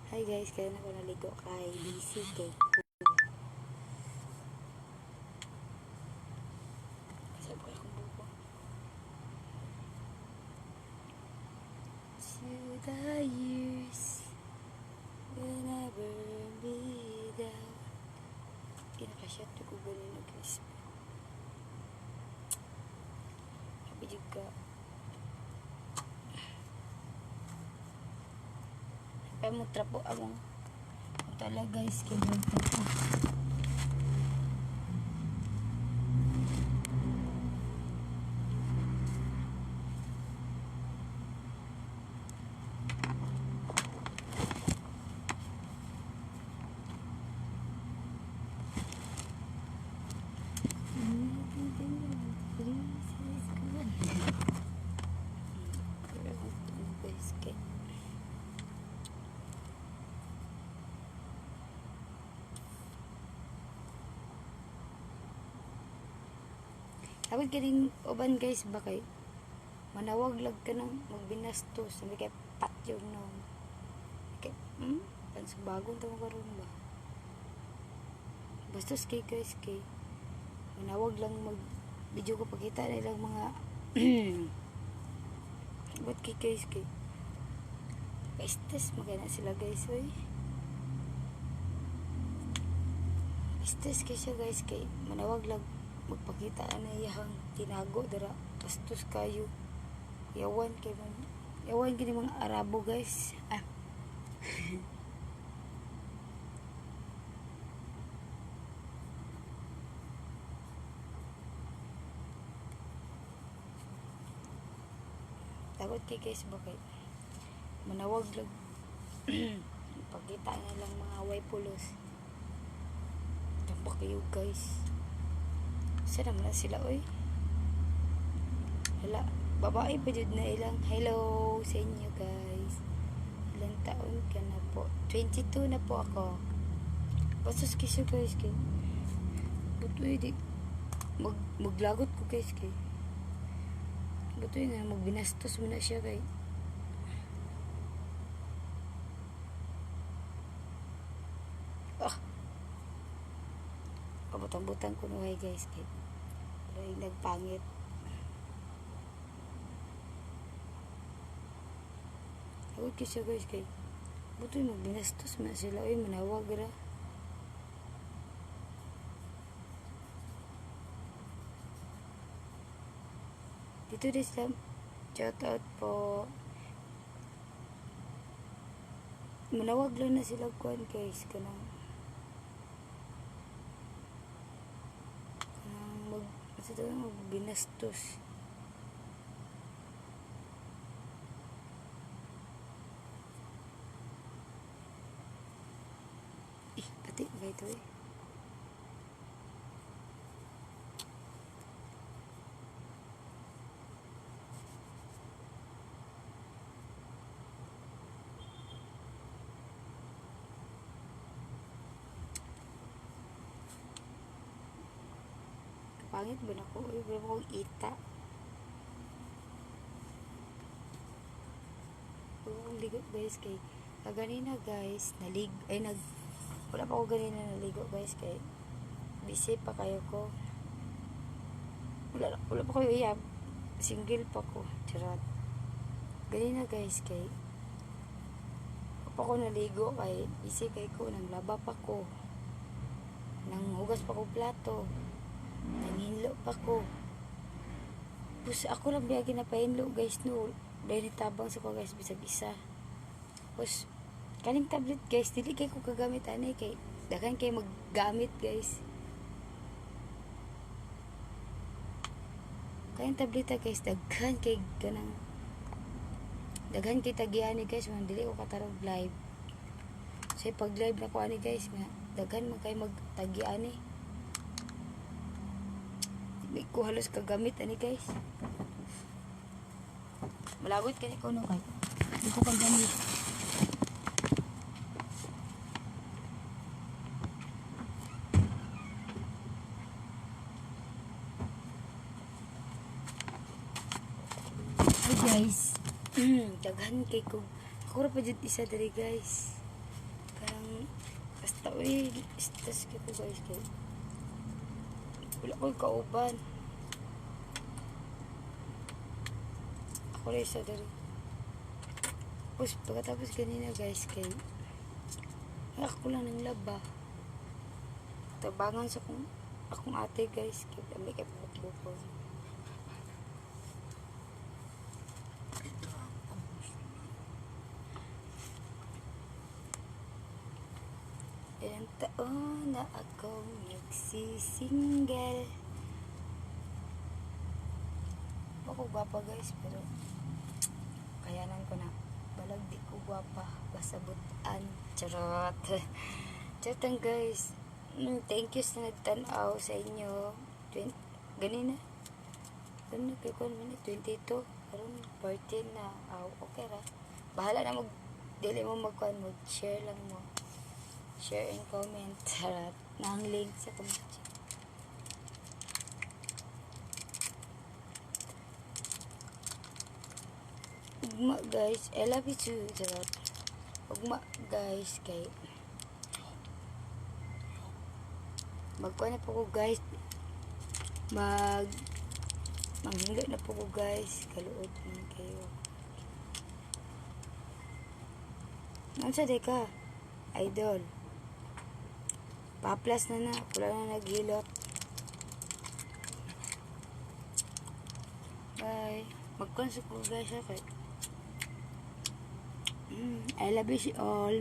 Hi guys, kaya na ko naligo kay busy kay sabi akong buko. To the years will never be down. Kinakashot ko ganin na guys. Sabi juga. Kaya mo trapo among talaga guys kaya trapo. Awit kining uban guys bakay manawag lag ka nang magbinastos sabi kay patyo no kay pansa bagong tamo karon ba bastos kay guys kay manawag lang mag video ko pakita nilang mga what kay guys kay estes magana sila guys oy estes kay siya guys kay manawag lang magpakita na iyang tinago dara bastos kayo yawan kini mga Arabo guys takot kay guys bakit manawag lang pagkita na lang mga way pulos tambak kayo guys. Sana naman sila oy. Hala, babae pa jud na ilang. Hello sa inyo guys. Ilang taon ka na po? 22 na po ako. Bastos kisyo guys kay. Butoy di maglagot ko guys kay. Butoy nga magbinastos mo na siya kay. Kabutang-butang ko nuhay guys kay ay nagpangit awit kisya guys kay butoy magbinastos man sila ay manawag ra dito din sila shout out po manawag lang na sila kuhan guys kanang ito binastos pati ba ito pangit ba na ko? Uy, ba akong ita? Huwag ligo guys kay ganina guys wala pa ako ganina naligo guys kay busy pa kayo ko wala pa kayo iyab single pa ko charot ganina guys kay pa ko naligo kay busy kay ko nang laba pa ko nang hugas pa ko plato nanginlo pa ko pus ako lang biyagi na pahinlo guys no dahil tabang sa ko guys bisag isa pus kaning tablet guys dili kay ko kagamit anay kay daghan kay maggamit guys kaning tablet guys daghan kay ganang daghan kay tagiani guys man dili ko katarog live say pag live na ko ani guys daghan man kay magtagiani di ko halos kagamit ani guys malagot kani ko no kay di ko kagamit guys daghan kay ko ako ra pa jud isa diri guys Basta, uy, stress ko guys, kay wala ko'y kauban. Ako rin sa dari. Tapos, pagkatapos ganina guys, kay ako lang ng laba. Tabangan sa akong ate guys, kay kami kay bukbukon. Ilang taon na akong nagsisingle. Ako gwapa guys, pero kayanan ko na. Balag di ko gwapa, basta butan. Charot. Charot guys. Thank you sa nagtanaw sa inyo. Ganina. Ganun kay ko naman 22. Karon 14 na. Okay ra. Bahala na dili mo mag-share lang mo. Share and comment. Charot. Nang link sa comment. Ugma guys, I love you too. Charot. Ugma guys, kay magkuha na po ko guys, manghingga na po ko guys, kaluod na kayo. Nansa de ka idol, paplas na wala na naghilot. Bye. Magkonso po guys, okay. I love you all.